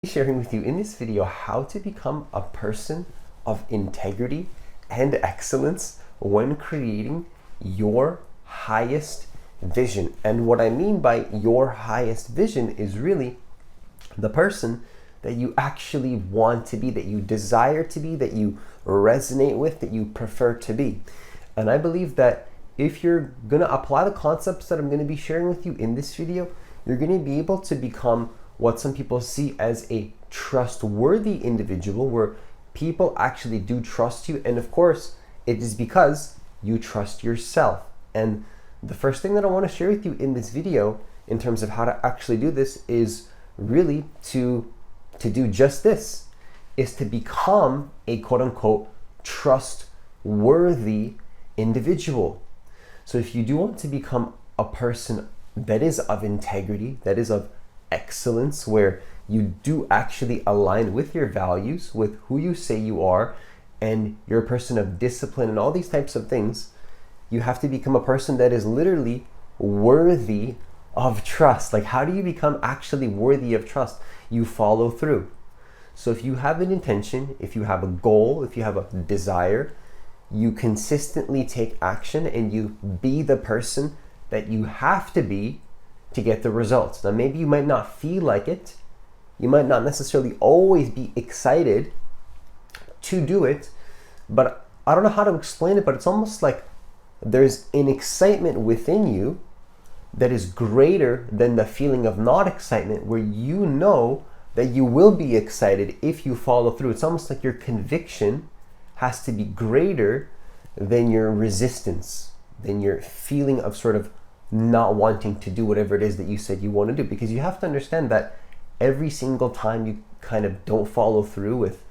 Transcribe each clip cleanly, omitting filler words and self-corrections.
Sharing with you in this video how to become a person of integrity and excellence when creating your highest vision. And what I mean by your highest vision is really the person that you actually want to be, that you desire to be, that you resonate with, that you prefer to be. And I believe that if you're going to apply the concepts that I'm going to be sharing with you in this video, you're going to be able to become what some people see as a trustworthy individual, where people actually do trust you. And of course, it is because you trust yourself. And the first thing that I want to share with you in this video in terms of how to actually do this is really to do just this, is to become a quote-unquote trustworthy individual. So if you do want to become a person that is of integrity, that is of excellence, where you do actually align with your values, with who you say you are, and you're a person of discipline and all these types of things, you have to become a person that is literally worthy of trust. Like, how do you become actually worthy of trust? You follow through. So if you have an intention, if you have a goal, if you have a desire, you consistently take action and you be the person that you have to be to get the results. Now, maybe you might not feel like it. You might not necessarily always be excited to do it, but I don't know how to explain it, but it's almost like there's an excitement within you that is greater than the feeling of not excitement, where you know that you will be excited if you follow through. It's almost like your conviction has to be greater than your resistance, than your feeling of sort of not wanting to do whatever it is that you said you want to do. Because you have to understand that every single time you kind of don't follow through with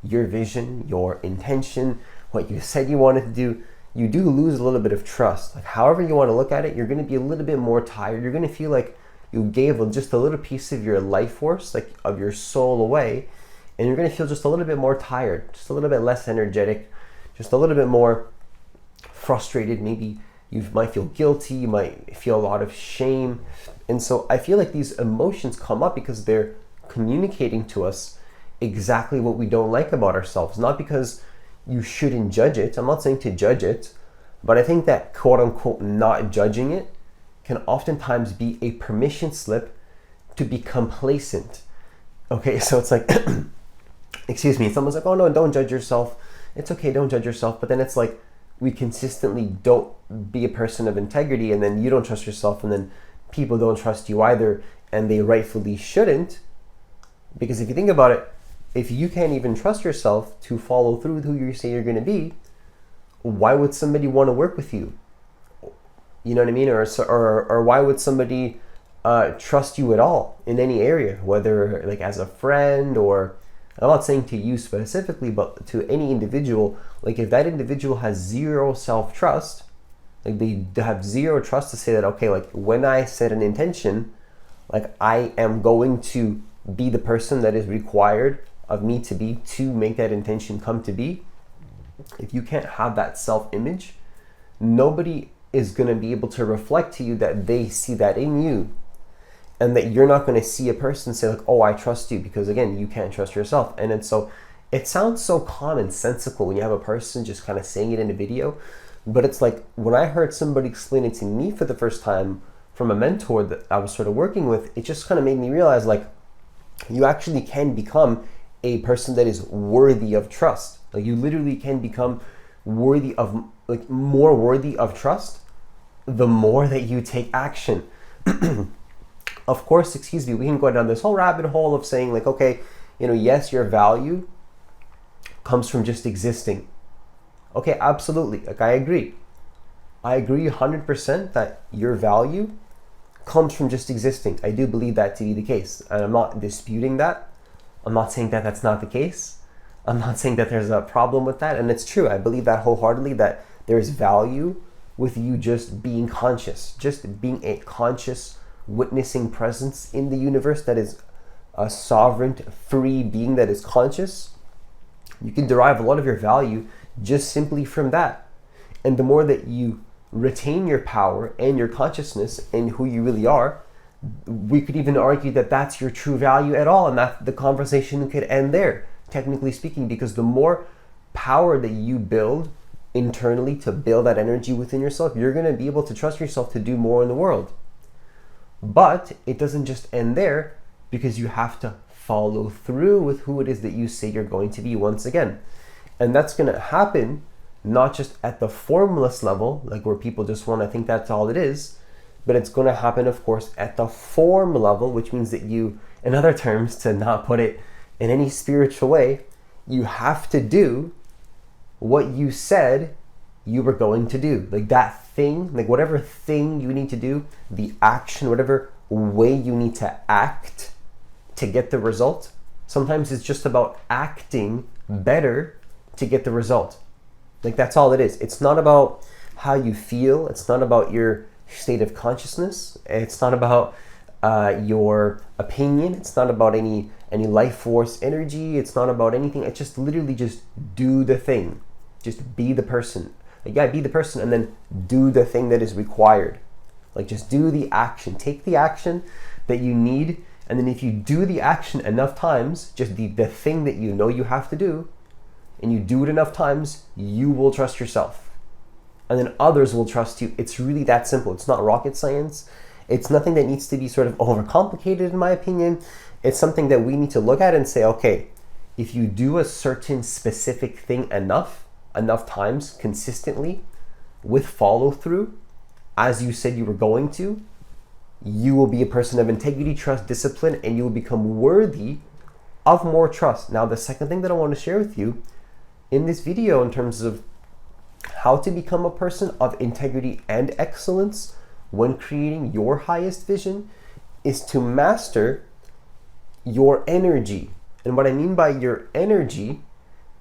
your vision, your intention, what you said you wanted to do, you do lose a little bit of trust. Like, however you want to look at it, you're going to be a little bit more tired. You're going to feel like you gave just a little piece of your life force, like of your soul, away, and you're going to feel just a little bit more tired, just a little bit less energetic, just a little bit more frustrated. Maybe you might feel guilty, you might feel a lot of shame. And so I feel like these emotions come up because they're communicating to us exactly what we don't like about ourselves. Not because you shouldn't judge it. I'm not saying to judge it, but I think that quote unquote not judging it can oftentimes be a permission slip to be complacent. Okay, so it's like, excuse me, someone's like, oh no, don't judge yourself. It's okay, don't judge yourself. But then it's like, we consistently don't be a person of integrity, and then you don't trust yourself, and then people don't trust you either, and they rightfully shouldn't. Because if you think about it, if you can't even trust yourself to follow through with who you say you're going to be, why would somebody want to work with you? You know what I mean? Or why would somebody trust you at all in any area, whether like as a friend, or I'm not saying to you specifically, but to any individual. Like, if that individual has zero self-trust, like they have zero trust to say that, okay, like when I set an intention, like I am going to be the person that is required of me to be to make that intention come to be. If you can't have that self-image, nobody is going to be able to reflect to you that they see that in you. And that you're not going to see a person say like, oh, I trust you, because again, you can't trust yourself. And it's so, it sounds so commonsensical when you have a person just kind of saying it in a video. But it's like, when I heard somebody explain it to me for the first time from a mentor that I was sort of working with, it just kind of made me realize, like, you actually can become a person that is worthy of trust. Like, you literally can become worthy of, like, more worthy of trust the more that you take action. Of course, excuse me, we can go down this whole rabbit hole of saying like, okay, you know, yes, your value comes from just existing. Okay, absolutely. Like, I agree 100% that your value comes from just existing. I do believe that to be the case, and I'm not disputing that. I'm not saying that that's not the case. I'm not saying that there's a problem with that, and it's true. I believe that wholeheartedly, that there's value with you just being conscious, just being a conscious, witnessing presence in the universe that is a sovereign, free being that is conscious. You can derive a lot of your value just simply from that. And the more that you retain your power and your consciousness and who you really are, we could even argue that that's your true value at all, and that the conversation could end there, technically speaking, because the more power that you build internally to build that energy within yourself, you're going to be able to trust yourself to do more in the world. But it doesn't just end there, because you have to follow through with who it is that you say you're going to be once again. And that's going to happen not just at the formless level, like where people just want to think that's all it is, but it's going to happen, of course, at the form level, which means that you, in other terms, to not put it in any spiritual way, you have to do what you said you were going to do. Like that thing, like whatever thing you need to do, the action, whatever way you need to act to get the result. Sometimes it's just about acting better to get the result. Like that's all it is. It's not about how you feel. It's not about your state of consciousness. It's not about your opinion. It's not about any life force energy. It's not about anything. It's just literally just do the thing. Just be the person. Like, yeah, be the person and then do the thing that is required. Like just do the action. Take the action that you need, and then if you do the action enough times, just the thing that you know you have to do, and you do it enough times, you will trust yourself. And then others will trust you. It's really that simple. It's not rocket science. It's nothing that needs to be sort of overcomplicated, in my opinion. It's something that we need to look at and say, okay, if you do a certain specific thing enough times, consistently, with follow through, as you said you were going to, you will be a person of integrity, trust, discipline, and you will become worthy of more trust. Now, the second thing that I want to share with you in this video in terms of how to become a person of integrity and excellence when creating your highest vision is to master your energy. And what I mean by your energy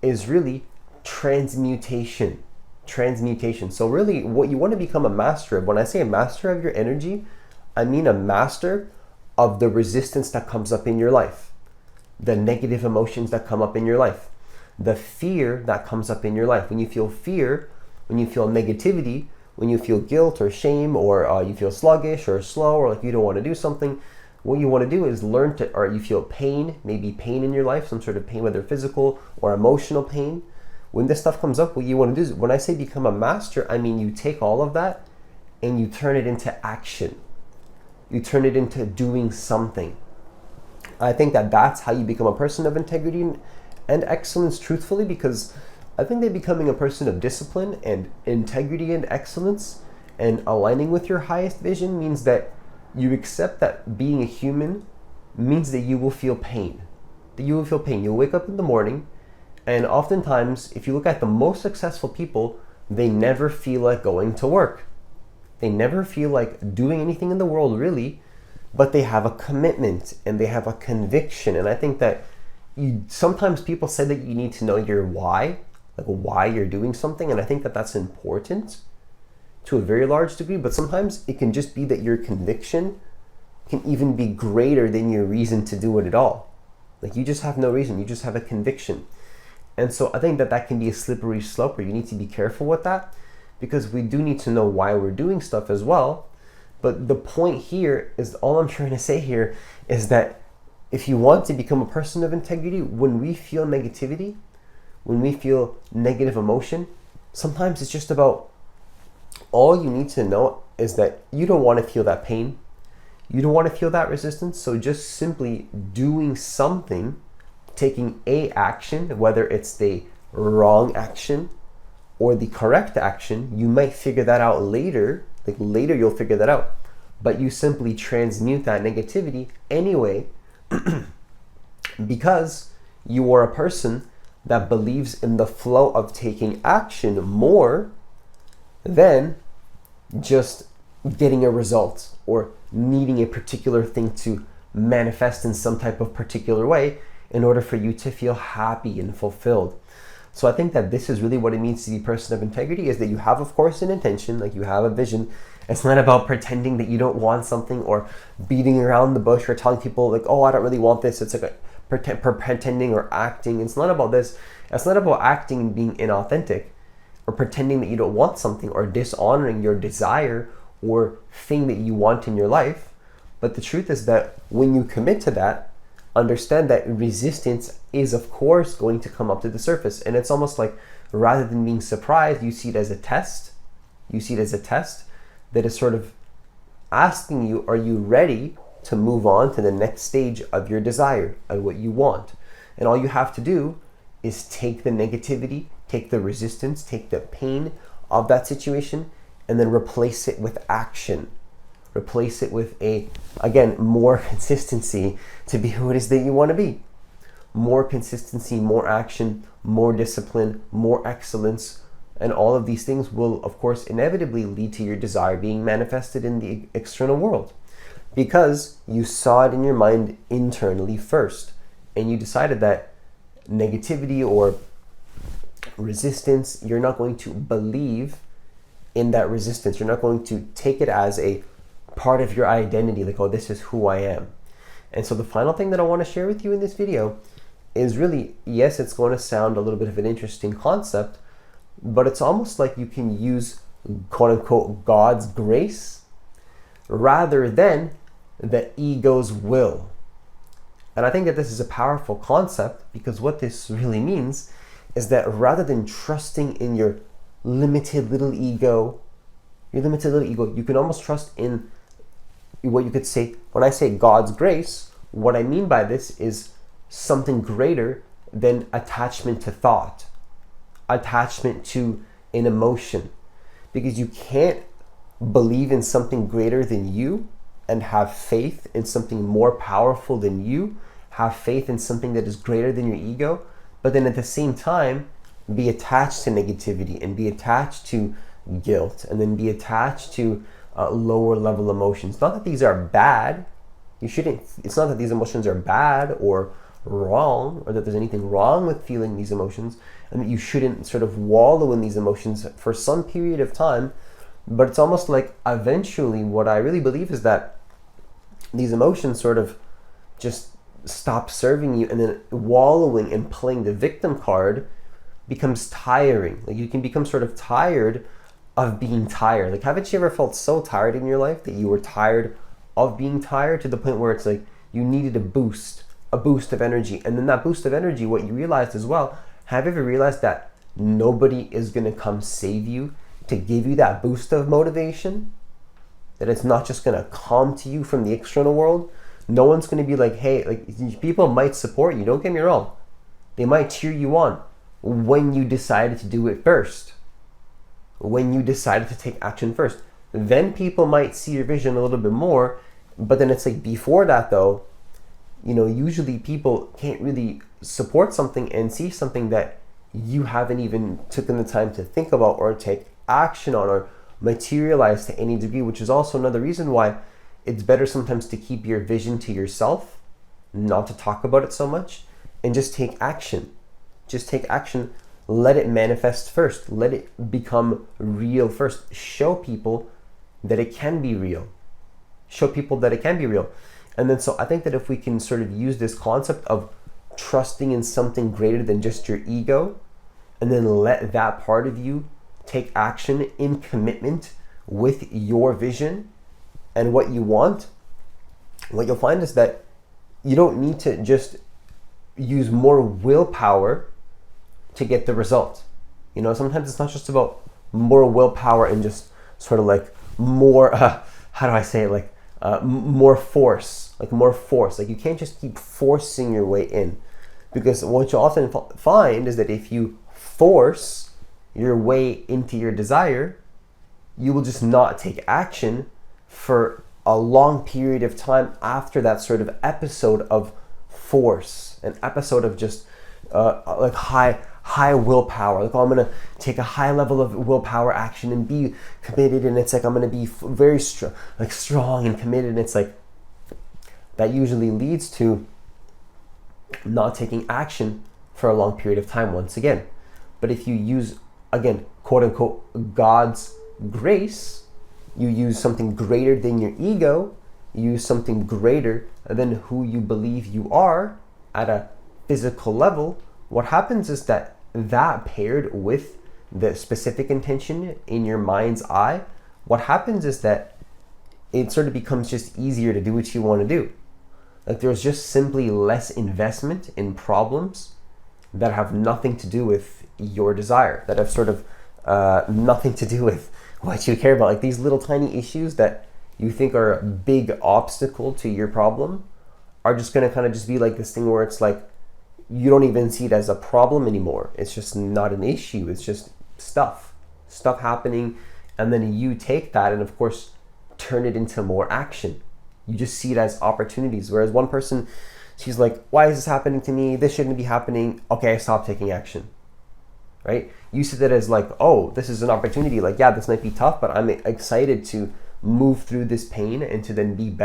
is really transmutation. So really what you want to become a master of, when I say a master of your energy, I mean a master of the resistance that comes up in your life, the negative emotions that come up in your life, the fear that comes up in your life. When you feel fear, when you feel negativity, when you feel guilt or shame, or you feel sluggish or slow, or like you don't want to do something, what you want to do is learn to, or you feel pain, maybe pain in your life, some sort of pain, whether physical or emotional pain. When this stuff comes up, what you want to do is, when I say become a master, I mean you take all of that and you turn it into action. You turn it into doing something. I think that that's how you become a person of integrity and excellence, truthfully, because I think that becoming a person of discipline and integrity and excellence and aligning with your highest vision means that you accept that being a human means that you will feel pain. You'll wake up in the morning, and oftentimes, if you look at the most successful people, they never feel like going to work. They never feel like doing anything in the world, really, but they have a commitment and they have a conviction. And I think that sometimes people say that you need to know your why, like why you're doing something. And I think that that's important to a very large degree, but sometimes it can just be that your conviction can even be greater than your reason to do it at all. Like you just have no reason, you just have a conviction. And so I think that that can be a slippery slope where you need to be careful with that, because we do need to know why we're doing stuff as well. But the point here is, all I'm trying to say here is that if you want to become a person of integrity, when we feel negativity, when we feel negative emotion, sometimes it's just about, all you need to know is that you don't want to feel that pain. You don't want to feel that resistance. So just simply doing something, taking a action, whether it's the wrong action or the correct action, you might figure that out later. Like later you'll figure that out. But you simply transmute that negativity anyway because you are a person that believes in the flow of taking action more than just getting a result or needing a particular thing to manifest in some type of particular way in order for you to feel happy and fulfilled. So I think that this is really what it means to be a person of integrity, is that you have, of course, an intention, like you have a vision. It's not about pretending that you don't want something or beating around the bush or telling people like, oh, I don't really want this. It's like pretending or acting. It's not about this. It's not about acting and being inauthentic or pretending that you don't want something or dishonoring your desire or thing that you want in your life. But the truth is that when you commit to that, understand that resistance is of course going to come up to the surface. And it's almost like, rather than being surprised, you see it as a test. You see it as a test that is sort of asking you, are you ready to move on to the next stage of your desire and what you want? And all you have to do is take the negativity, take the resistance, take the pain of that situation, and then replace it with action. Replace it with more consistency to be who it is that you want to be. More consistency, more action, more discipline, more excellence, and all of these things will, of course, inevitably lead to your desire being manifested in the external world. Because you saw it in your mind internally first, and you decided that negativity or resistance, you're not going to believe in that resistance. You're not going to take it as a part of your identity, like, oh, this is who I am. And so the final thing that I want to share with you in this video is really, yes, it's going to sound a little bit of an interesting concept, but it's almost like you can use, quote unquote, God's grace rather than the ego's will. And I think that this is a powerful concept, because what this really means is that rather than trusting in your limited little ego, you can almost trust in what you could say. When I say God's grace, what I mean by this is something greater than attachment to thought, attachment to an emotion. Because you can't believe in something greater than you and have faith in something more powerful than you, have faith in something that is greater than your ego, but then at the same time be attached to negativity and be attached to guilt and then be attached to lower level emotions. Not that these are bad. It's not that these emotions are bad or wrong, or that there's anything wrong with feeling these emotions, and that you shouldn't sort of wallow in these emotions for some period of time. But it's almost like eventually what I really believe is that these emotions sort of just stop serving you, and then wallowing and playing the victim card becomes tiring. Like, you can become sort of tired of being tired. Like, haven't you ever felt so tired in your life that you were tired of being tired, to the point where it's like you needed a boost of energy? And then that boost of energy, what you realized as well, have you ever realized that nobody is going to come save you to give you that boost of motivation? That it's not just going to come to you from the external world. No one's going to be like, hey, like, people might support you, don't get me wrong. They might cheer you on when you decided to do it first. When you decided to take action first. Then people might see your vision a little bit more. But then it's like, before that though, usually people can't really support something and see something that you haven't even taken the time to think about or take action on or materialize to any degree, which is also another reason why it's better sometimes to keep your vision to yourself, not to talk about it so much, and just take action. Just take action. Let it manifest first. Let it become real first. Show people that it can be real. Show people that it can be real. And then so I think that if we can sort of use this concept of trusting in something greater than just your ego, and then let that part of you take action in commitment with your vision and what you want, what you'll find is that you don't need to just use more willpower to get the result. Sometimes it's not just about more willpower and just sort of like more, how do I say it? Like more force. Like, you can't just keep forcing your way in, because what you often find is that if you force your way into your desire, you will just not take action for a long period of time after that sort of episode of force, an episode of just like high willpower. Like, oh, I'm gonna take a high level of willpower action and be committed, and it's like I'm gonna be very strong and committed, and it's like that usually leads to not taking action for a long period of time once again. But if you use, again, quote unquote, God's grace, you use something greater than your ego, you use something greater than who you believe you are at a physical level, what happens is that paired with the specific intention in your mind's eye, what happens is that it sort of becomes just easier to do what you want to do. Like there's just simply less investment in problems that have nothing to do with your desire, that have sort of nothing to do with what you care about. Like these little tiny issues that you think are a big obstacle to your problem are just going to kind of just be like this thing where it's like you don't even see it as a problem anymore. It's just not an issue. It's just stuff happening, and then you take that and of course turn it into more action. You just see it as opportunities. Whereas one person, she's like, why is this happening to me? This shouldn't be happening. Okay, I stop taking action. Right? You see that as like, oh, this is an opportunity. Like, yeah, this might be tough, but I'm excited to move through this pain and to then be better.